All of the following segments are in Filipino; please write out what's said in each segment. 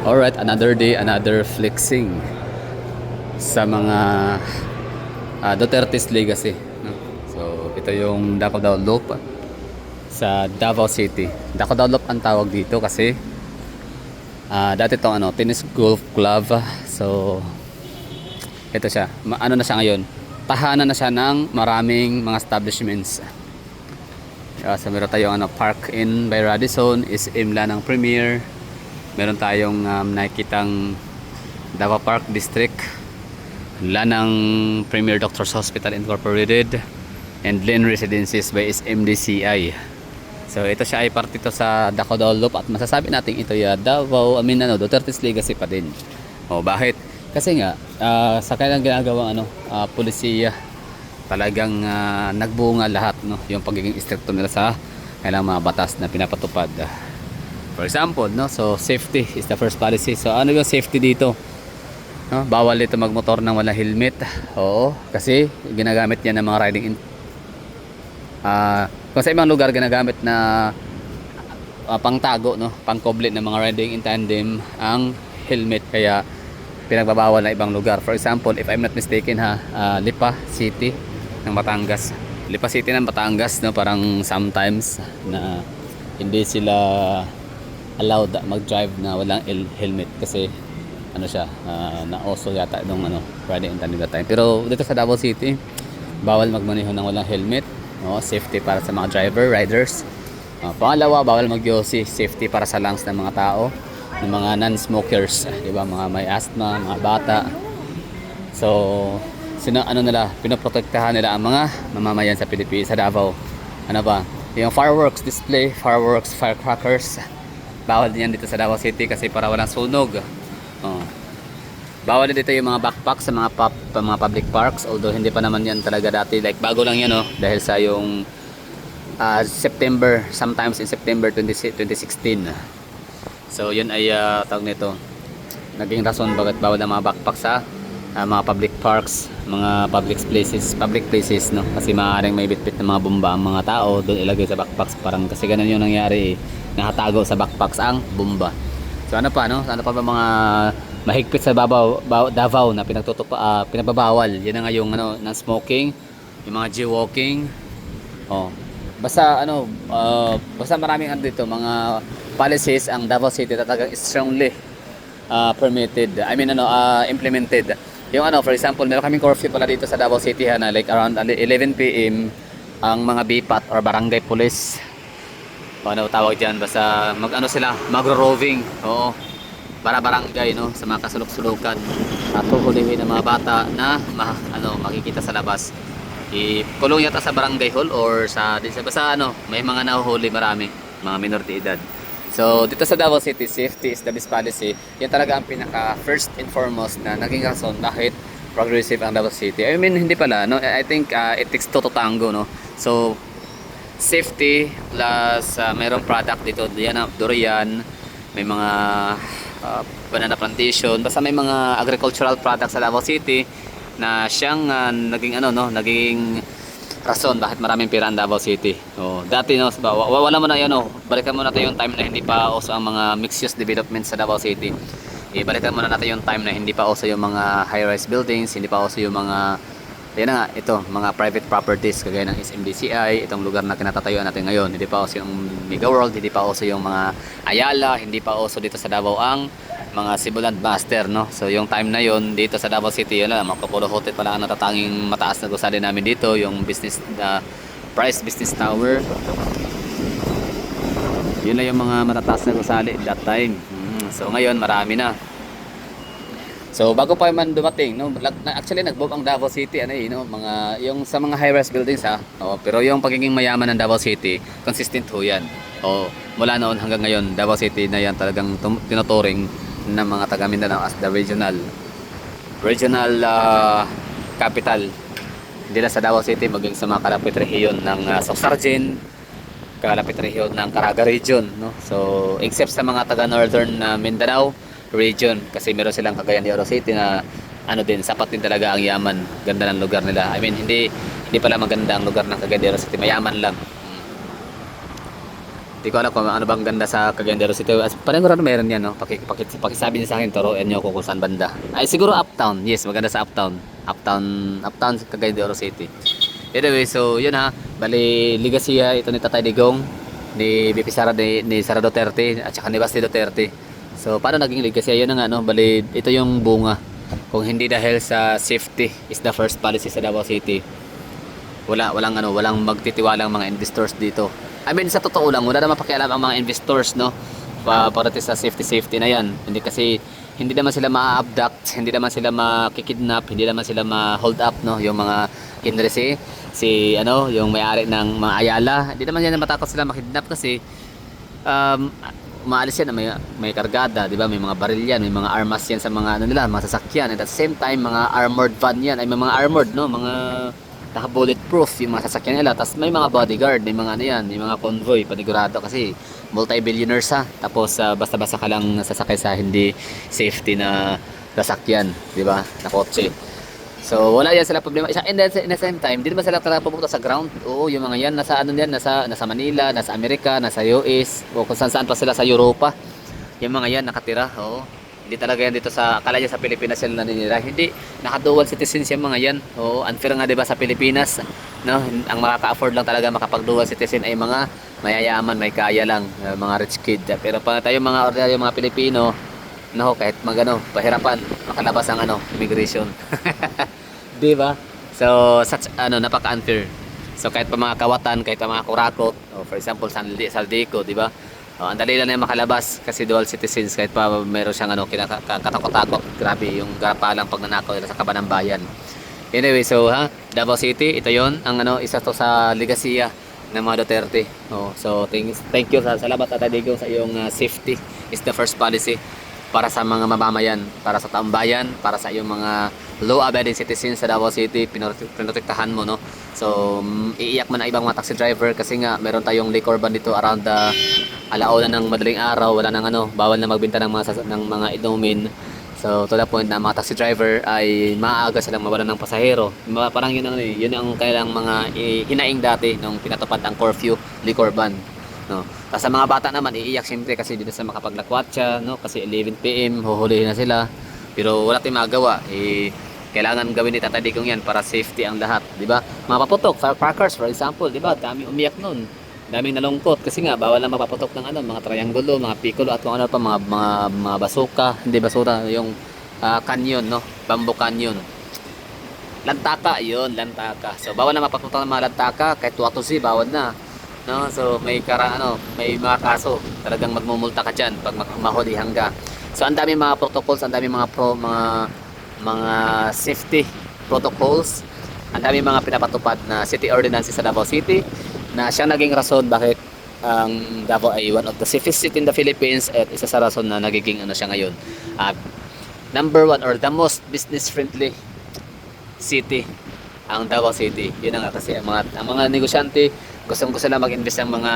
Alright, another day, another flexing sa mga Duterte's legacy, no? So, ito yung Davao Loop sa Davao City. Davao Loop ang tawag dito kasi dati itong tennis golf club. So, ito siya. Ano na siya ngayon? Tahanan na siya ng maraming mga establishments. So, meron tayong Park Inn by Radisson, is Imla ng Premier. Meron tayong nakikitang Davao Park District, ng Premier Doctors Hospital Incorporated, and Lynn Residences by SMDCI. So ito siya ay parte ito sa Davao Loop, at masasabi natin ito ya Davao, Duterte's legacy pa din. Bakit? Kasi nga sa kanilang ginagawang pulisiya, talagang nagbunga lahat, no, yung pagiging stricto nila sa kanilang mga batas na pinapatupad. For example, no, so safety is the first policy. So ano yung safety dito? No, bawal dito magmotor nang walang helmet. Oo, kasi ginagamit niya ng mga riding kung sa ibang lugar ginagamit na pangtago, no, pangkoble ng mga riding in tandem ang helmet, kaya pinagbabawal na ibang lugar. For example, if I'm not mistaken Lipa City ng Batangas. Lipa City ng Batangas, no, parang sometimes na hindi sila allowed mag-drive na walang helmet kasi siya, na-also yata nung riding in tandem that time. Pero dito sa Davao City, bawal magmaneho ng walang helmet, no? Safety para sa mga driver, riders. Pangalawa, bawal mag-yosi, safety para sa lungs ng mga tao, ng mga non-smokers, di ba? Mga may asthma, mga bata. So, pinoprotektahan nila ang mga mamamayan sa Pilipinas, sa Davao. Ano ba? Yung fireworks display, fireworks, firecrackers, bawal din yan dito sa Davao City kasi para walang sunog. Bawal dito yung mga backpack sa mga public parks, although hindi pa naman yan talaga dati, like bago lang yan, dahil sa yung September, sometimes in September 2016. So yun ay tawag nito, naging rason bakit bawal ang mga backpack sa mga public parks, mga public places, no, kasi maaaring may bitbit ng mga bomba ang mga tao doon ilagay sa backpacks, parang kasi ganun yung nangyari, nakatago sa backpacks ang bomba. So ano pa, no? Ano pa ba mga mahigpit sa Davao na pinagbabawal? Yan na nga yung ng smoking, yung mga jaywalking. Basta basta maraming dito mga policies ang Davao City na talagang strongly permitted. Implemented. Yung for example, meron kaming curfew pala dito sa Davao City na like around 11 PM ang mga BPAT or barangay police, tawag diyan, basta magro-roving, para barangay, no, sa mga kasulok-sulukan at huhulihin ng mga bata na makikita sa labas. Ikulong yata sa barangay hall or basta may mga nahuhuli, marami mga minor de edad. So dito sa Davao City, safety is the best policy. Yan talaga ang pinaka first and foremost na naging rason bakit progressive ang Davao City. Hindi pala, no, I think it takes two to tango, no. So safety plus mayroong product dito, durian, may mga banana plantation, basta may mga agricultural products sa Davao City na siyang naging rason bakit maraming pera ang Davao City. Dati, no, wala mo na yan, balikan mo natin yung time na hindi pa uso ang mga mixed use development sa Davao City. Balikan mo na natin yung time na hindi pa uso yung mga high-rise buildings, hindi pa uso yung mga mga private properties kagaya ng SMDCI, itong lugar na kinatatayuan natin ngayon. Hindi pa uso yung Mega World, hindi pa uso yung mga Ayala, hindi pa uso dito sa Davao ang mga Cebuland Master, no. So yung time na yon dito sa Davao City, yun lang, Marco Hotel pala ang natatanging mataas na gusali namin dito, yung Price Business Tower. Yun lang yung mga matataas na gusali that time. So ngayon marami na. So bago pa man dumating, no, actually nag-boom ang Davao City mga yung sa mga high-rise buildings pero yung pagiging mayaman ng Davao City consistent ho yan. Mula noon hanggang ngayon, Davao City na yan talagang tinuturing ng mga taga Mindanao as the regional capital. Hindi na sa Davao City, maging sa mga kalapit rehiyon ng Soxargen, kalapit rehiyon ng Caraga region, no. So except sa mga taga northern Mindanao region, kasi meron silang Cagayan de Oro City na sapat din talaga ang yaman, ganda ng lugar nila. Hindi pala maganda ang lugar ng Cagayan de Oro City, mayaman lang. Di ko alam kung ano bang ganda sa Cagayan de Oro City. Panigurado meron yan, no? Pakisabi niyo sa akin, turuan niyo ko kung saan banda. Ay, siguro Uptown. Yes, maganda sa Uptown. Uptown sa Cagayan de Oro City. Anyway, so yun ha. Bali, Ligasiya, ito ni Tatay Digong, ni BP Sara, ni Sara Duterte, at saka ni Basti Duterte. So, paano naging Ligasiya? Yun na nga, no? Bali, ito yung bunga. Kung hindi dahil sa safety is the first policy sa Davao City, walang magtitiwalang mga investors dito. I mean, sa totoo lang, wala naman pakialam ang mga investors, no? Para sa safety na yan. Hindi kasi, hindi naman sila ma-abduct, hindi naman sila makikidnap, hindi naman sila ma-hold up, no? Yung mga Kinresi, yung may-ari ng mga Ayala, hindi naman yan matakot sila makidnap kasi maalis yan, may kargada, di ba? May mga baril yan, may mga armas yan sa mga mga sasakyan. At at the same time, mga armored van yan, ay may mga armored, no? Mga naka-bulletproof yung mga sasakyan nila. Tapos may mga bodyguard, may mga may mga convoy, panigurado kasi multi-billionaires ha. Tapos basta-basta ka lang nasasakay sa hindi safety na sasakyan, di ba? Na kotse. So wala yan sila problema. And then in the same time, hindi naman sila pupunta sa ground. Oo, yung mga yan nasa nasa Manila, nasa Amerika, nasa US, o kung saan pa sila sa Europa. Yung mga yan nakatira, oo. Hindi talaga yan dito akala niya sa Pilipinas sila naninira. Hindi, naka-dual citizens yung mga yan. Oo, unfair nga 'di ba sa Pilipinas, no? Ang makaka-afford lang talaga makapag-dual citizen ay mga mayayaman, may kaya lang, mga rich kid. Pero pa tayo mga ordinaryo mga Pilipino, no, kahit pahirapan, makalabas ang immigration. 'Di ba? So, napaka-unfair. So kahit pa mga kawatan, kahit pa mga kurakot, for example, Saldico, 'di ba? Ang dali lang na makalabas kasi dual citizens kahit pa meron siyang katakot-takot. Grabe yung garapalang pagnanakaw nila sa kaban ng bayan. Anyway, so Davao City, ito yon ang isa to sa Ligasiya ng mga Duterte. So thank you, salamat Tatay Digong sa iyong safety is the first policy para sa mga mamamayan, para sa taong bayan, para sa iyong mga law-abiding citizens sa Davao City, pinotektahan mo, no? So, iiyak man ang ibang mga taxi driver kasi nga meron tayong liquor ban dito around alauna ng madaling araw, wala nang bawal na magbenta ng mga inumin. So, to the point na mga taxi driver ay maaga silang mawalan ng pasahero. Parang yun ang kailang mga hinaing dati nung pinatupad ang curfew, liquor ban, no? Tapos sa mga bata naman iiyak siyempre kasi dito sa makapaglakwatsa, no? Kasi 11 PM huhulihin na sila. Pero wala tayong magawa. Kailangan gawin ni Tatay Digong yan para safety ang lahat, di ba? Mga paputok, firecrackers for example, di ba? Dami umiyak noon. Daming nalungkot kasi nga bawal na mapaputok ng mga triangulo, mga piccolo at kung ano pa mga basuka, hindi basura, yung canyon, no? Bamboo canyon. Lantaka, yun, lantaka. So bawal na mapaputok ng mga lantaka, kahit watusi bawal na. No? So may mga kaso, talagang magmumulta ka diyan pag mahulihan ka. So ang dami mga protocols, ang dami mga safety protocols, ang dami mga pinapatupad na city ordinances sa Davao City na siyang naging rason bakit ang Davao ay one of the safest city in the Philippines at isa sa rason na nagiging siya ngayon. Number one or the most business friendly city ang Davao City. Yun na nga kasi ang mga negosyante gusto na mag-invest ng mga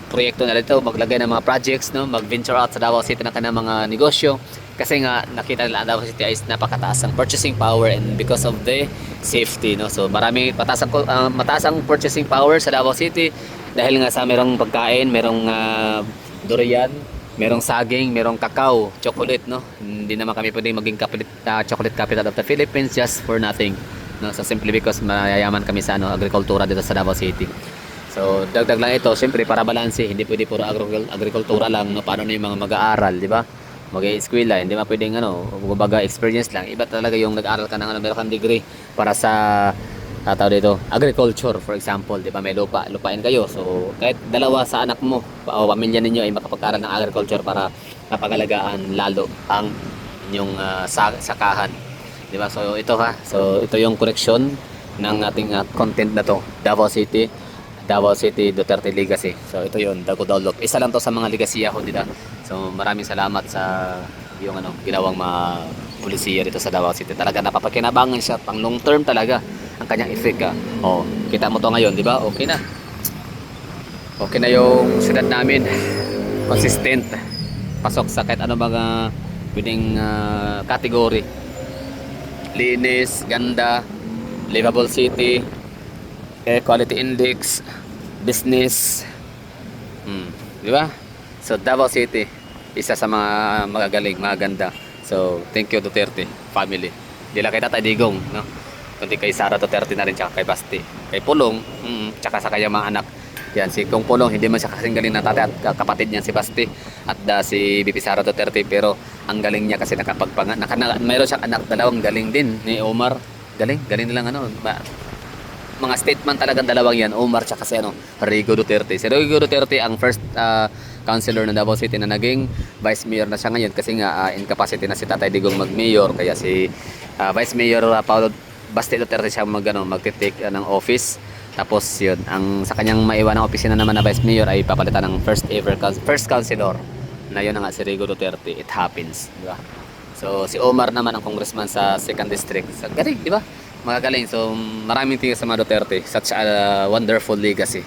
proyekto na dito, maglagay ng mga projects, no, mag-venture out sa Davao City ng kanilang mga negosyo kasi nga nakita nila ang Davao City ay napakataas ang purchasing power and because of the safety, no. So mataas ang purchasing power sa Davao City dahil nga sa merong pagkain, merong durian, merong saging, merong kakao, chocolate, no. Hindi naman kami pwedeng maging chocolate capital of the Philippines just for nothing, no. So simply because mayayaman kami sa agrikultura dito sa Davao City. So dagdag lang ito, siyempre para balanse, hindi pwede puro agrikultura lang, no. Paano na yung mga mag-aaral, di ba? Mag-i-eskwela, hindi pwedeng kumbaga experience lang. Iba talaga yung nag-aaral ka ng meron kang degree para sa agriculture for example, di ba? May lupain kayo. So kahit dalawa sa anak mo o pamilya ninyo ay makapag-aral ng agriculture para mapangalagaan lalo ang inyong sakahan, di ba? So ito yung correction ng ating content na to, Davao City Duterte Legacy. So ito yun, Dagudolok. Isa lang to sa mga legasiya ko dito. So maraming salamat sa yung ginawang mga pulisiya dito sa Davao City. Talaga napapakinabangan siya, pang long term talaga ang kanyang effect. Kita mo to ngayon, di ba? Okay na yung syudad namin. Consistent. Pasok sa kahit ano mga pwedeng category. Linis, ganda, livable city, air quality index, business, Di ba? So Davao City, isa sa mga magagaling, magaganda. So thank you Duterte family. Di lang kay Tatay Digong, no? Kundi kay Sara Duterte na rin, tsaka kay Basti, kay Pulong, tsaka sa kanyang mga anak. Yan, si Kong Pulong, hindi man siya kasing galing na tatay at kapatid niyan si Basti at si BP Sara Duterte, pero ang galing niya kasi mayroon siyang anak, dalawang galing din ni Omar. Galing nilang mga statement talagang dalawang yan, Omar tsaka si Rigo Duterte. Si Rigo Duterte ang first councilor ng Davao City na naging vice mayor na siya ngayon kasi nga incapacity na si Tatay Digong mag-mayor, kaya si Vice Mayor Paulo Basti Duterte siya magte-take ng office. Tapos yun, ang sa kanyang maiwan ng opisina naman na Vice Mayor ay papalitan ng first councilor na yun nga si Rigo Duterte. It happens, di ba? So si Omar naman ang congressman sa 2nd district. So, galing, di ba? Magagaling. So maraming tingin sa mga Duterte. Such a wonderful legacy.